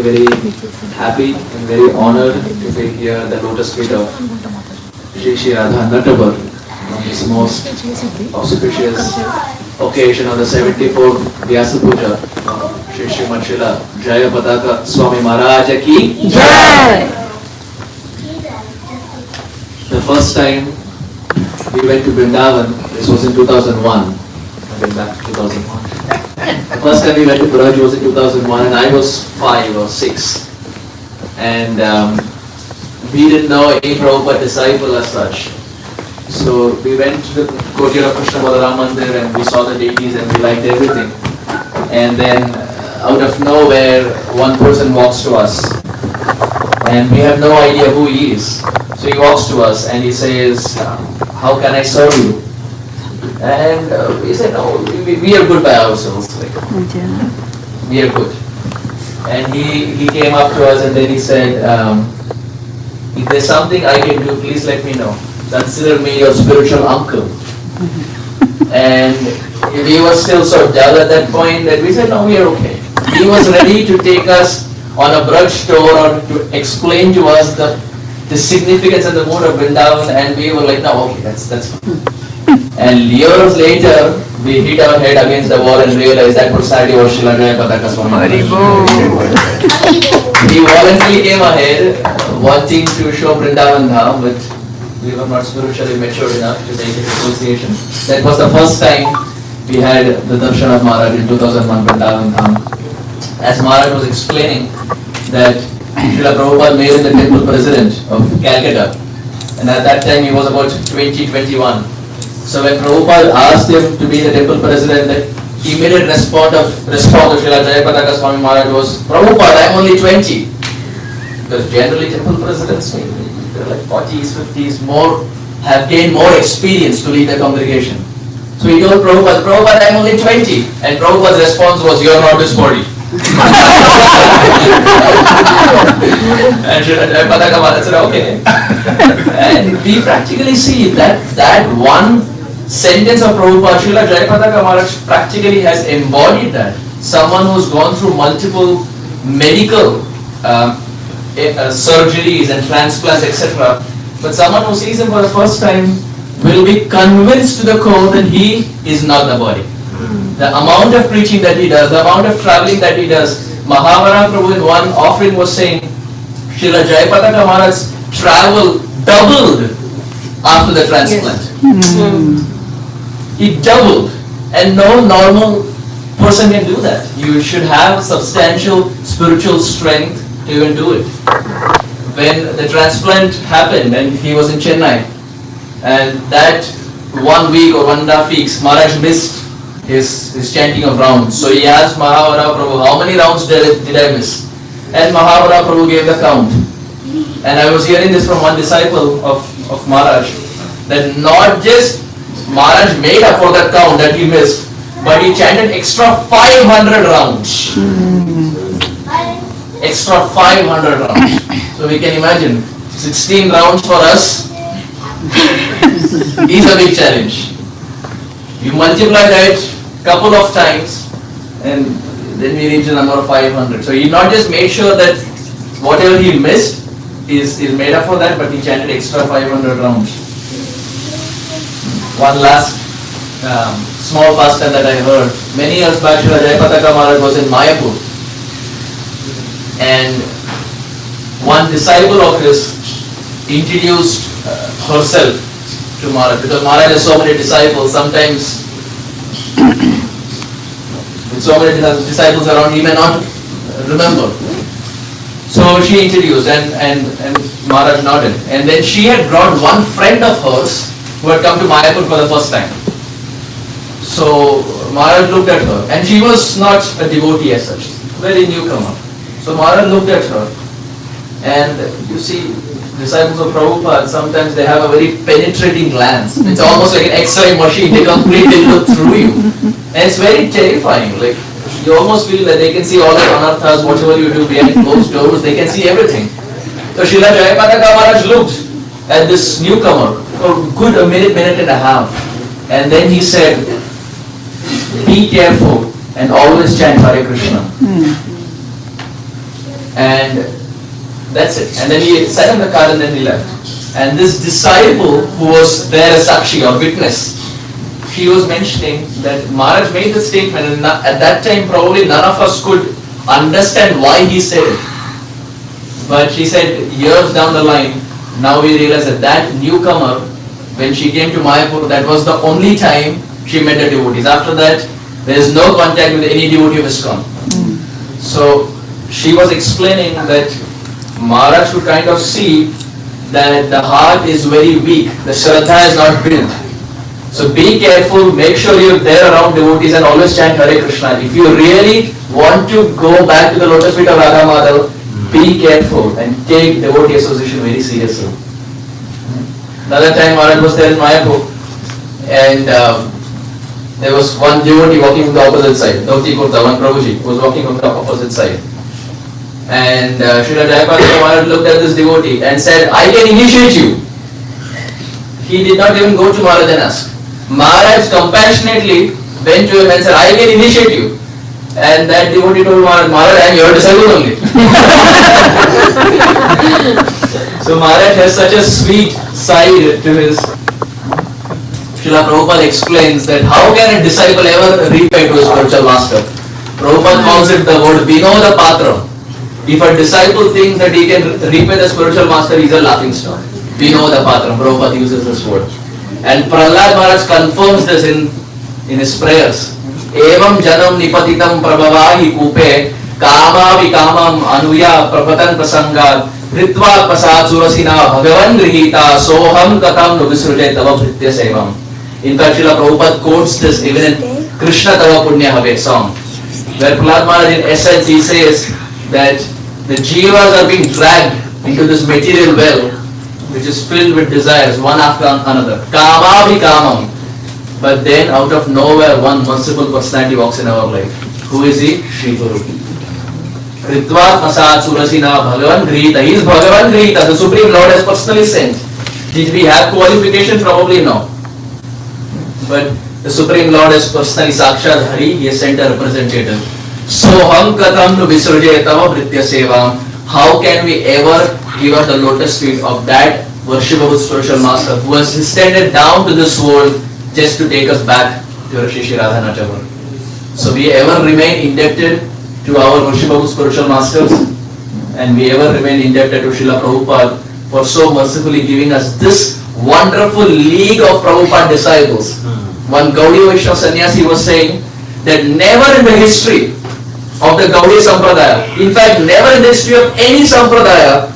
very happy and very honored to be here at the lotus feet of Shri Radha Natabar on this most auspicious occasion of the 74th Vyasa Puja of Shri Srimad Jayapataka Swami Maharaj Ki Jai. The first time we went to Vrindavan, this was in 2001. I've been back to 2001. The first time we went to Puja was in 2001 and I was 5 or 6. And we didn't know any Prabhupada disciple as such. So we went to the courtyard of Krishna Balaram Mandir and we saw the deities and we liked everything. And then out of nowhere, one person walks to us. And we have no idea who he is. So he walks to us and he says, how can I serve you? And we said, no, we are good by ourselves. Like, we are good. And he came up to us and then he said, if there's something I can do, please let me know. Consider me your spiritual uncle. And we were still so dull at that point that we said, no, we are okay. He was ready to take us on a brunch tour or to explain to us the significance and the mood of Vrindavan, and we were like, no, okay, that's fine. And years later, we hit our head against the wall and realized that personality was Srila Jayapataka Swami. He voluntarily came ahead, wanting to show Vrindavan Dham, but we were not spiritually mature enough to take his association. That was the first time we had the darshan of Maharaj in 2001 Vrindavan Dham. As Maharaj was explaining that Srila Prabhupada made him the temple president of Calcutta, and at that time he was about 20-21. So when Prabhupada asked him to be the temple president, the immediate response of Srila Jayapataka Swami Maharaj was, Prabhupada, I am only 20. Because generally temple presidents, they're like 40s, 50s, have gained more experience to lead the congregation. So he told Prabhupada, I am only 20. And Prabhupada's response was, you are not this 40. And Srila Jayapataka Maharaj said, okay. And we practically see that one sentence of Prabhupada, Srila Jayapataka Maharaj practically has embodied that. Someone who's gone through multiple medical surgeries and transplants, etc. But someone who sees him for the first time will be convinced to the core that he is not the body. The amount of preaching that he does, the amount of traveling that he does. Mahavara Prabhu in one offering was saying, Srila Jayapataka Maharaj's travel doubled after the transplant. It doubled. And no normal person can do that. You should have substantial spiritual strength to even do it. When the transplant happened and he was in Chennai, and that 1 week or 1.5 weeks, Maharaj missed his chanting of rounds. So he asked Mahavara Prabhu, how many rounds did I miss? And Mahavara Prabhu gave the count. And I was hearing this from one disciple of Maharaj, that not just Maharaj made up for that count that he missed, but he chanted extra 500 rounds. Extra 500 rounds. So we can imagine, 16 rounds for us is a big challenge. You multiply that couple of times and then we reach the number of 500. So he not just made sure that whatever he missed is made up for that, but he chanted extra 500 rounds. One last small pastime that I heard. Many years back, Srila Jayapataka Maharaj was in Mayapur. And one disciple of his introduced herself to Maharaj. Because Maharaj has so many disciples, sometimes with so many disciples around, he may not remember. So she introduced and Maharaj nodded. And then she had brought one friend of hers who had come to Mayapur for the first time. So Maharaj looked at her, and she was not a devotee as such, very newcomer. So Maharaj looked at her, and you see, disciples of Prabhupada, sometimes they have a very penetrating glance. It's almost like an X-ray machine, they completely look through you. And it's very terrifying, like you almost feel that they can see all the anarthas, whatever you do behind closed doors, they can see everything. So Srila Jayapataka Maharaj looked at this newcomer for a good minute and a half. And then he said, be careful and always chant Hare Krishna. And that's it. And then he sat in the car and then he left. And this disciple who was there as Sakshi or witness, she was mentioning that Maharaj made the statement, and at that time probably none of us could understand why he said it. But she said years down the line, now we realize that that newcomer, when she came to Mayapur, that was the only time she met the devotees. After that, there is no contact with any devotee of ISKCON. So she was explaining that Maharaj should kind of see that the heart is very weak, the Shraddha is not built. So be careful, make sure you're there around devotees and always chant Hare Krishna. If you really want to go back to the lotus feet of Radha Madhav, be careful and take devotee association very seriously. Another time Maharaj was there in Mayapur, and there was one devotee walking on the opposite side. Dhoti Kurta, one Prabhuji, was walking on the opposite side. And Srila Jayapataka Maharaj looked at this devotee and said, I can initiate you. He did not even go to Maharaj and ask. Maharaj compassionately went to him and said, I can initiate you. And that devotee told Maharaj, Maharaj, I am your disciple only. So Maharaj has such a sweet side to his. Srila Prabhupada explains that how can a disciple ever repay to a spiritual master? Prabhupada calls it the word Vinoda Patra. If a disciple thinks that he can repay the spiritual master, he is a laughing stock. Vinoda Patra. Prabhupada uses this word. And Prahlad Maharaj confirms this in his prayers. Evam janam nipatitam prabhavahi kupe kama vikamam anuya prabhatan prasangad ritva pasad surasina bhagavan grihita soham katam nuvisruje tava bhritya sevam. In fact, Srila Prabhupada quotes this even in Krishna Tava Punya Have song, where Prahlad Maharaj in essence he says that the jivas are being dragged into this material well which is filled with desires one after another. Kama vikamam. But then out of nowhere one merciful personality walks in our life. Who is he? Shri Guru. Ritva Pasad Surasina Bhagavan Grihita. He is Bhagavan Grihita. The Supreme Lord has personally sent. Did we have qualification? Probably no. But the Supreme Lord has personally Sakshat Hari. He has sent a representative. So Ham Katam Nu Visruje Tava Bhritya Sevam. How can we ever give up the lotus feet of that worshipable spiritual master who has descended down to this world just to take us back to Rishi Shri Radha Nachavar? So we ever remain indebted to our worshipable spiritual masters, and we ever remain indebted to Srila Prabhupada for so mercifully giving us this wonderful league of Prabhupada disciples. One Gaudiya Vaishnava Sannyasi was saying that never in the history of the Gaudiya Sampradaya, in fact never in the history of any Sampradaya,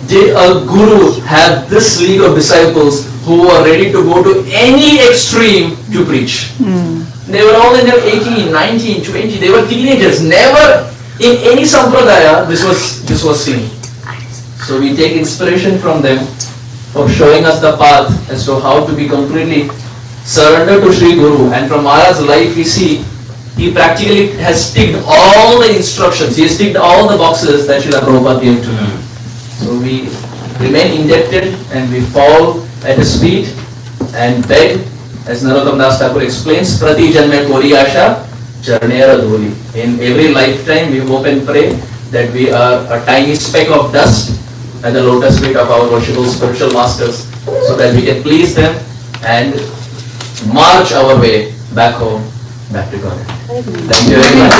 did a guru have this league of disciples who were ready to go to any extreme to preach. They were all in their 18, 19, 20, they were teenagers. Never in any Sampradaya this was seen. So we take inspiration from them for showing us the path as to how to be completely surrendered to Sri Guru. And from Maharaj's life we see he practically has ticked all the instructions, he has ticked all the boxes that Srila Prabhupada gave to him. So we remain indebted and we fall at his feet and beg, as Narottam Das Thakur explains, Prati Janme Kori Asha Charnera Dhuli. In every lifetime we hope and pray that we are a tiny speck of dust at the lotus feet of our worshipful spiritual masters, so that we can please them and march our way back home, back to God. Thank you very much.